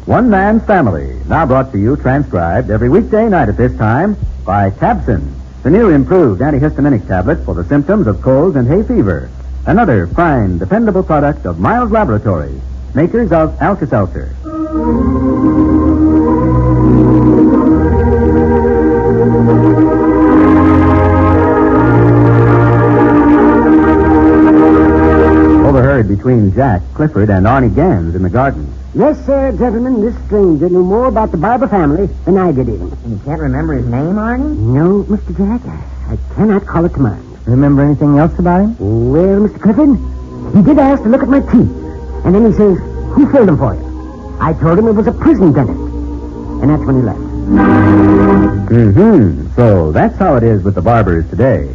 One Man's Family, now brought to you, transcribed every weekday night at this time by Tabson, the new improved antihistaminic tablet for the symptoms of colds and hay fever. Another fine, dependable product of Miles Laboratories, makers of Alka-Seltzer. Overheard between Jack, Clifford, and Arnie Gans in the garden. Yes, sir, gentlemen, this stranger knew more about the Barber family than I did even. You can't remember his name, Arnie? No, Mr. Jack, I cannot call it to mind. Remember anything else about him? Well, Mr. Clifford, he did ask to look at my teeth. And then he says, who filled them for you? I told him it was a prison dentist. And that's when he left. So that's how it is with the barbers today.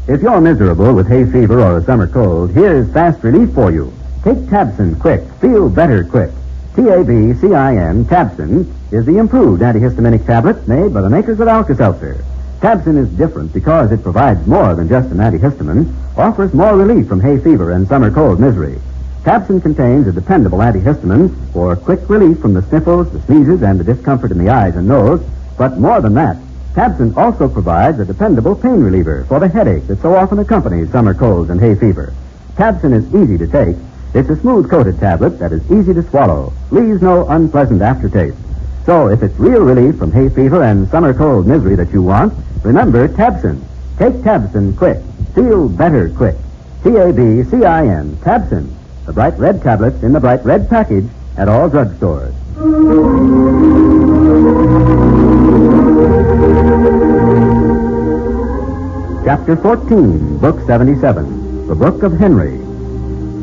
If you're miserable with hay fever or a summer cold, here's fast relief for you. Take Tabson quick. Feel better quick. Tabcin, Tabson, is the improved antihistaminic tablet made by the makers of Alka-Seltzer. Tabson is different because it provides more than just an antihistamine, offers more relief from hay fever and summer cold misery. Tabson contains a dependable antihistamine for quick relief from the sniffles, the sneezes, and the discomfort in the eyes and nose. But more than that, Tabson also provides a dependable pain reliever for the headache that so often accompanies summer colds and hay fever. Tabson is easy to take. It's a smooth-coated tablet that is easy to swallow, leaves no unpleasant aftertaste. So if it's real relief from hay fever and summer cold misery that you want, remember Tabson. Take Tabson quick. Feel better quick. Tabcin, Tabson. The bright red tablets in the bright red package at all drugstores. Chapter 14, Book 77, The Book of Henry.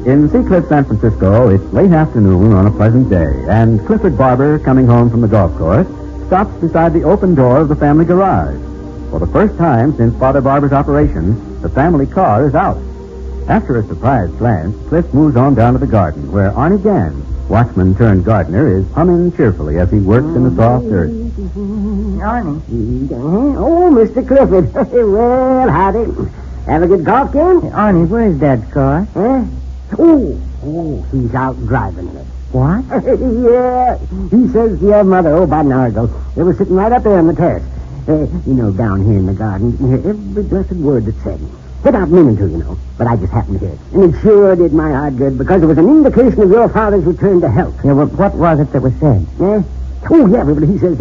In Seacliff, San Francisco, it's late afternoon on a pleasant day, and Clifford Barber, coming home from the golf course, stops beside the open door of the family garage. For the first time since Father Barber's operation, the family car is out. After a surprised glance, Cliff moves on down to the garden, where Arnie Gans, watchman turned gardener, is humming cheerfully as he works in the soft earth. Arnie. Oh, Mr. Clifford. Well, howdy. Have a good golf game? Hey, Arnie, where's Dad's car? Huh? Oh, he's out driving it. What? Yeah. He says your mother, about an hour ago, they were sitting right up there on the terrace. Down here in the garden, you can hear every blessed word that's said. Without meaning to, but I just happened to hear it. And it sure did my heart good, because it was an indication of your father's return to health. Yeah, well, what was it that was said? Yeah? Oh, yeah, but he says,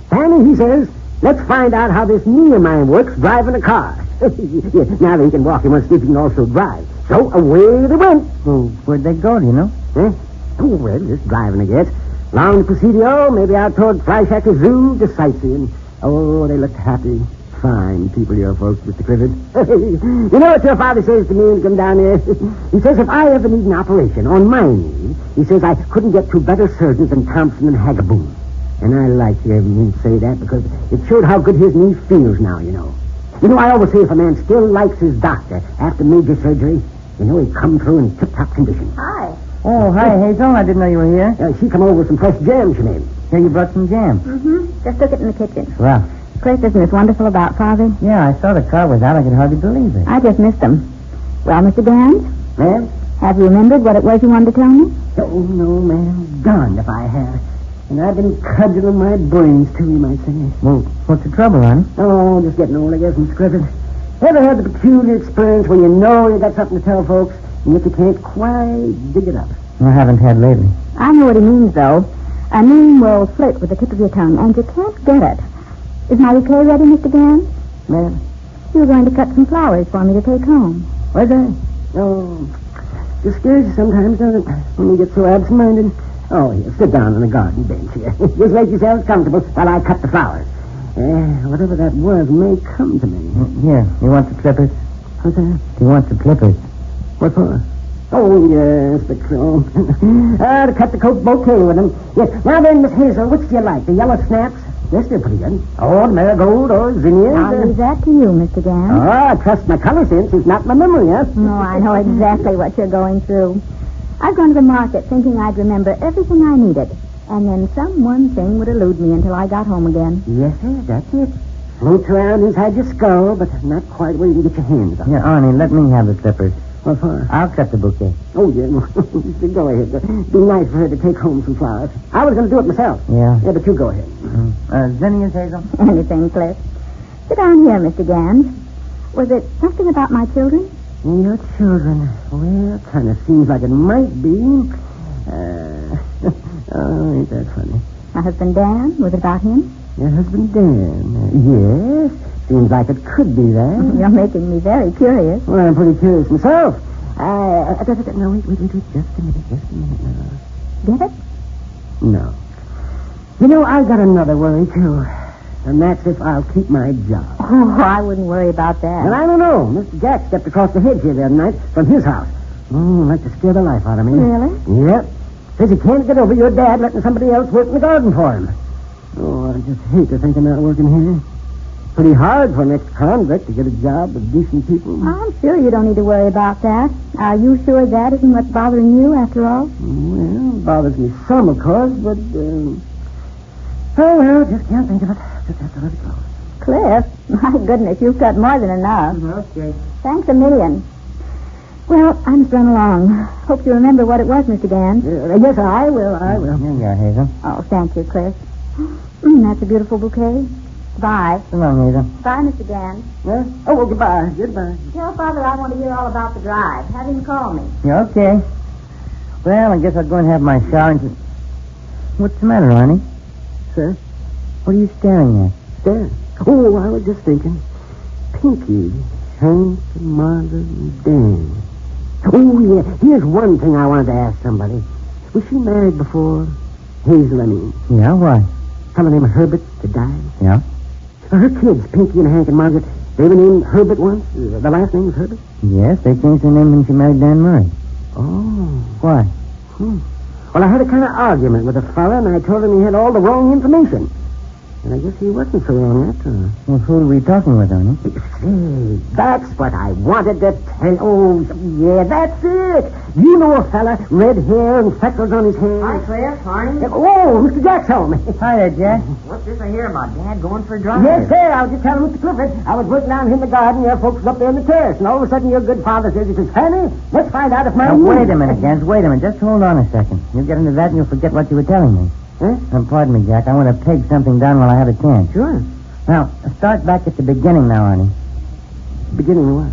Fanny, he says, let's find out how this knee of mine works driving a car. Yeah, now that he can walk, he must see if he can also drive. So away they went. Well, where'd they go, do you know? Huh? Oh, well, just driving, I guess. Along the Presidio, maybe out toward Fleischacker Zoo, just sightseeing. Oh, they looked happy. Fine people, your folks, Mr. Clifford. You know what your father says to me when he come down here? He says if I ever need an operation on my knee, he says I couldn't get two better surgeons than Thompson and Hagaboon. And I like hearing him say that because it showed how good his knee feels now, You know, I always say if a man still likes his doctor after major surgery, he'd come through in tip-top condition. Hi. Oh, hi, Hazel. I didn't know you were here. She come over with some fresh jam she made. Here, you brought some jam. Mm-hmm. Just took it in the kitchen. Well. Cliff, isn't this wonderful about Father? Yeah, I saw the car was out. I could hardly believe it. I just missed him. Well, Mr. Gans? Ma'am? Have you remembered what it was you wanted to tell me? Oh, no, ma'am. Darned if I have. And I've been cudgeling my brains, too, you might say. Well, what's the trouble, hon? Oh, just getting old, I guess, Mr. Clifford. Ever had the peculiar experience when you know you got something to tell folks, and yet you can't quite dig it up? I haven't had lately. I know what he means, though. A name will flit with the tip of your tongue, and you can't get it. Is my bouquet ready, Mr. Gans? Ma'am? You were going to cut some flowers for me to take home. Was I? Oh, just scares you sometimes, doesn't it? When you get so absent-minded. Oh, here, sit down on the garden bench here. Just make yourselves comfortable while I cut the flowers. Whatever that was may come to me. Here, you want the clippers? What's that? You want the clippers? What for? Oh, yes, but so. To cut the coat bouquet with them. Yes. Now then, Miss Hazel, which do you like? The yellow snaps? Yes, they're pretty good. Or marigold or zinnias. I'll leave that to you, Mr. Gans. Oh, I trust my color sense is not my memory, huh? No, I know exactly what you're going through. I've gone to the market thinking I'd remember everything I needed. And then some one thing would elude me until I got home again. Yes, sir, that's it. Floats around inside your skull, but not quite where you can get your hands on. Here, Arnie, let me have the clippers. What for? I'll cut the bouquet. Oh, yeah. Go ahead. Be nice for her to take home some flowers. I was going to do it myself. Yeah. Yeah, but you go ahead. Zinnias, Hazel? Anything, Cliff. Sit down here, Mr. Gans. Was it something about my children? Your children. Well, kind of seems like it might be. Oh, ain't that funny? My husband Dan? Was it about him? Your husband Dan. Yes. Seems like it could be that. You're making me very curious. Well, I'm pretty curious myself. No, wait. Just a minute now. Get it? No. You know, I've got another worry, too. And that's if I'll keep my job. Oh, I wouldn't worry about that. Well, I don't know. Mr. Jack stepped across the hedge here the other night from his house. Like to scare the life out of me. Really? Yep. Says he can't get over your dad letting somebody else work in the garden for him. Oh, I just hate to think of not working here. Pretty hard for an ex-convict to get a job with decent people. I'm sure you don't need to worry about that. Are you sure that isn't what's bothering you, after all? Well, it bothers me some, of course, but, oh, well, just can't think of it. Just have to let it go. Cliff, my goodness, you've got more than enough. Okay. Thanks a million. Well, I must run along. Hope you remember what it was, Mr. Gans. Yes, I will. Here you are, Hazel. Oh, thank you, Cliff. That's a beautiful bouquet. Bye. So long, Hazel. Bye, Mr. Gans. Huh? Oh, well, goodbye. Goodbye. Tell Father I want to hear all about the drive. Have him call me. Yeah, okay. Well, I guess I'll go and have my shower and... What's the matter, Arnie? Sir? What are you staring at? There. Oh, I was just thinking. Pinky, Hank, and Margaret, and Dan. Oh, yeah. Here's one thing I wanted to ask somebody. Was she married before? Hazel, I mean. Yeah, why? Fellow named Herbert that died. Yeah? Her kids, Pinky and Hank and Margaret, they were named Herbert once. The last name was Herbert? Yes, they changed their name when she married Dan Murray. Oh. Why? Well, I had a kind of argument with a fella, and I told him he had all the wrong information. And I guess he wasn't so wrong after all. Well, who are we talking with, Arnie? Say, that's what I wanted to tell. Oh, yeah, that's it. You know a fella, red hair and freckles on his hands. Hi, Cliff. Arnie. Oh, Mr. Jack told me. Hi there, Jack. What's this I hear about Dad going for a drive? Yes, sir. I was just telling Mr. Clifford. I was working down here in the garden. Your folks was up there in the terrace. And all of a sudden, your good father says, he says, Fanny, let's find out if my... Now, wait a minute, Gans. Wait a minute. Just hold on a second. You'll get into that and you'll forget what you were telling me. Huh? Pardon me, Jack. I want to peg something down while I have a chance. Sure. Now, start back at the beginning now, Arnie. Beginning of what?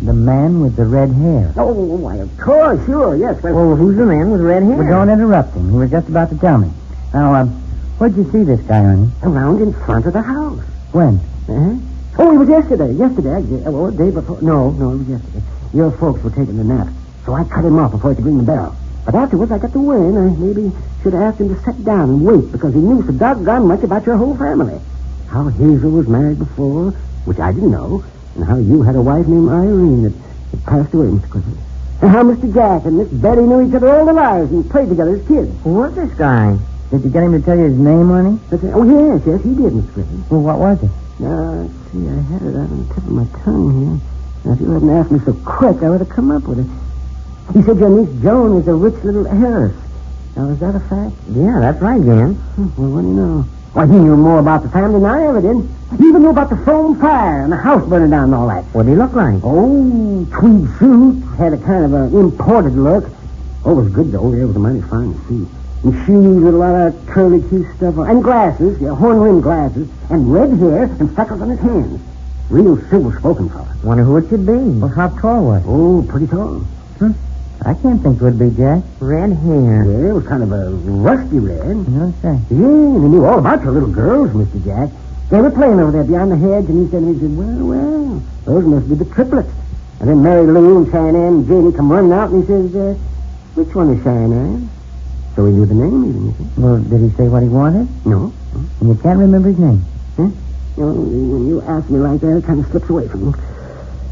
The man with the red hair. Oh, why, of course, sure, yes. Well, who's the man with red hair? Well, don't interrupt him. He was just about to tell me. Now, where'd you see this guy, Arnie? Around in front of the house. When? Uh-huh. Oh, it was yesterday. Oh, day before. No, it was yesterday. Your folks were taking a nap, so I cut him off before he could ring the bell. But afterwards, I got to worry, and I maybe should have asked him to sit down and wait, because he knew so doggone much about your whole family. How Hazel was married before, which I didn't know, and how you had a wife named Irene that passed away, Mr. Clifford. And how Mr. Jack and Miss Betty knew each other all their lives and played together as kids. Who was this guy? Did you get him to tell you his name, Arnie? Oh, yes, he did, Mr. Clifford. Well, what was it? Let's see, I had it out on the tip of my tongue here. Now, if you hadn't asked me so quick, I would have come up with it. He said your niece Joan is a rich little heiress. Now, is that a fact? Yeah, that's right, Gans. Well, what do you know? Why, he knew more about the family than I ever did. He even knew about the phone fire and the house burning down and all that. What did he look like? Oh, tweed suit. Had a kind of an imported look. Oh, it was good, though. It was a mighty fine suit. And shoes with a lot of curly Q stuff on. And glasses, horn-rimmed glasses. And red hair and freckles on his hands. Real silver-spoken fella. Wonder who it should be. Well, how tall was he? Oh, pretty tall. I can't think it would be, Jack. Red hair. Yeah, it was kind of a rusty red. You don't say. Yeah, and he knew all about your little girls, Mr. Jack. They were playing over there beyond the hedge, and he said, well, those must be the triplets. And then Mary Lou and Cheyenne and Janie come running out, and he says, which one is Cheyenne? So he knew the name, even, you see. Well, did he say what he wanted? No. And you can't remember his name? Huh? You know, when you ask me like that, it kind of slips away from me.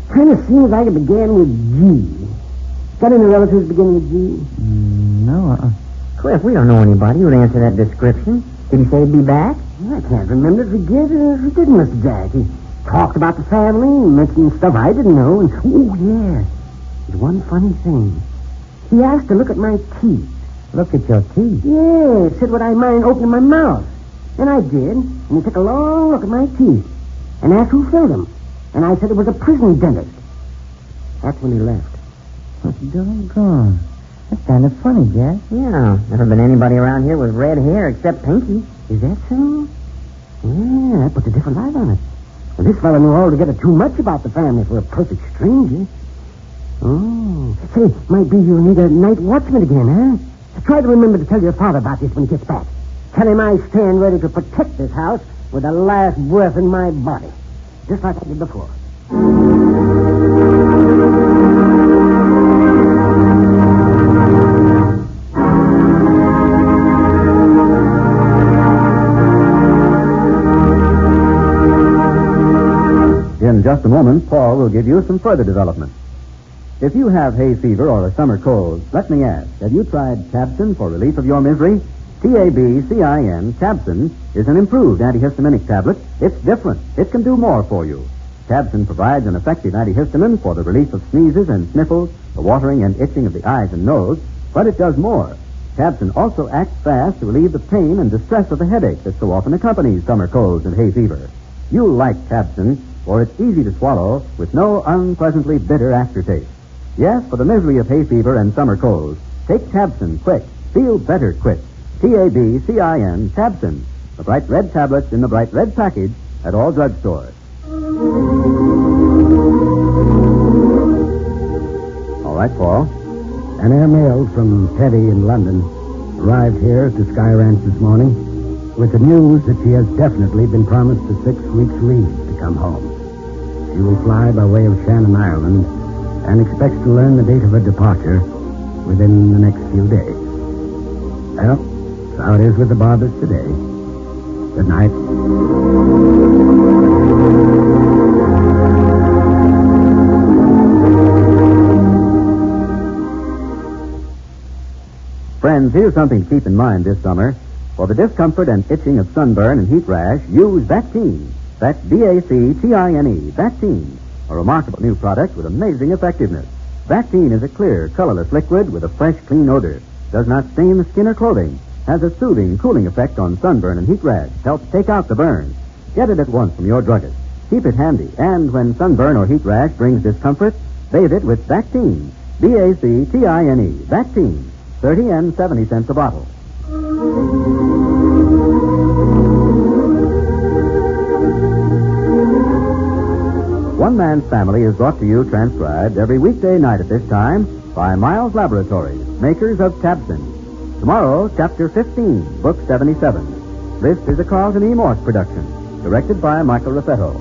Kind of seems like it began with G. Got any relatives beginning with G? No. Cliff, we don't know anybody who'd answer that description. Did he say he'd be back? I can't remember if he did or if he didn't, Mr. Jack. He talked about the family and mentioned stuff I didn't know. And, oh, yeah. There's one funny thing. He asked to look at my teeth. Look at your teeth. Yeah, said would I mind opening my mouth. And I did. And he took a long look at my teeth and asked who filled them. And I said it was a prison dentist. That's when he left. Doggone. That's kind of funny, Jack. Yeah, never been anybody around here with red hair except Pinky. Is that so? Yeah, that puts a different light on it. Well, this fellow knew altogether too much about the family for a perfect stranger. Oh. Say, might be you'll need a night watchman again, huh? Try to remember to tell your father about this when he gets back. Tell him I stand ready to protect this house with the last breath in my body. Just like I did before. In just a moment, Paul will give you some further development. If you have hay fever or a summer cold, let me ask, have you tried Tabsin for relief of your misery? Tabcin, Tabsin, is an improved antihistaminic tablet. It's different. It can do more for you. Tabsin provides an effective antihistamine for the relief of sneezes and sniffles, the watering and itching of the eyes and nose, but it does more. Tabsin also acts fast to relieve the pain and distress of the headache that so often accompanies summer colds and hay fever. You'll like Tabsin, for it's easy to swallow with no unpleasantly bitter aftertaste. Yes, for the misery of hay fever and summer colds, take Tabsin quick. Feel better quick. Tabcin, Tabsin. The bright red tablets in the bright red package at all drugstores. All right, Paul. An airmail from Teddy in London arrived here at the Sky Ranch this morning with the news that she has definitely been promised a 6 weeks leave to come home. She will fly by way of Shannon, Ireland, and expects to learn the date of her departure within the next few days. Well, so how it is with the Barbers today. Good night. Friends, here's something to keep in mind this summer. For the discomfort and itching of sunburn and heat rash, use Bactine. That's Bactine. Bactine, a remarkable new product with amazing effectiveness. Bactine is a clear, colorless liquid with a fresh, clean odor. Does not stain the skin or clothing. Has a soothing, cooling effect on sunburn and heat rash. Helps take out the burn. Get it at once from your druggist. Keep it handy. And when sunburn or heat rash brings discomfort, bathe it with Bactine. Bactine. Bactine. 30 and 70 cents a bottle. One Man's Family is brought to you transcribed every weekday night at this time by Miles Laboratories, makers of Tabsin. Tomorrow, Chapter 15, Book 77. This is a Carlton E. Morse production, directed by Michael Raffetto.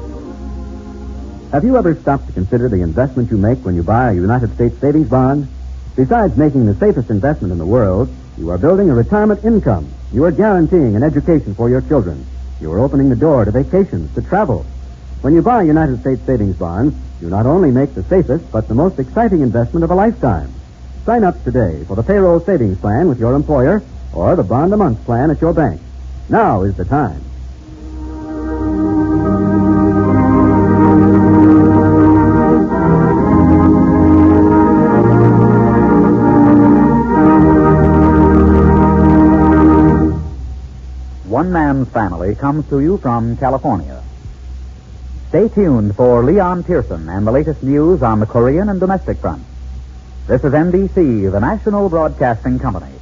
Have you ever stopped to consider the investment you make when you buy a United States savings bond? Besides making the safest investment in the world, you are building a retirement income. You are guaranteeing an education for your children. You are opening the door to vacations, to travel. When you buy United States savings bonds, you not only make the safest, but the most exciting investment of a lifetime. Sign up today for the payroll savings plan with your employer or the bond-a-month plan at your bank. Now is the time. One Man's Family comes to you from California. Stay tuned for Leon Pearson and the latest news on the Korean and domestic front. This is NBC, the National Broadcasting Company.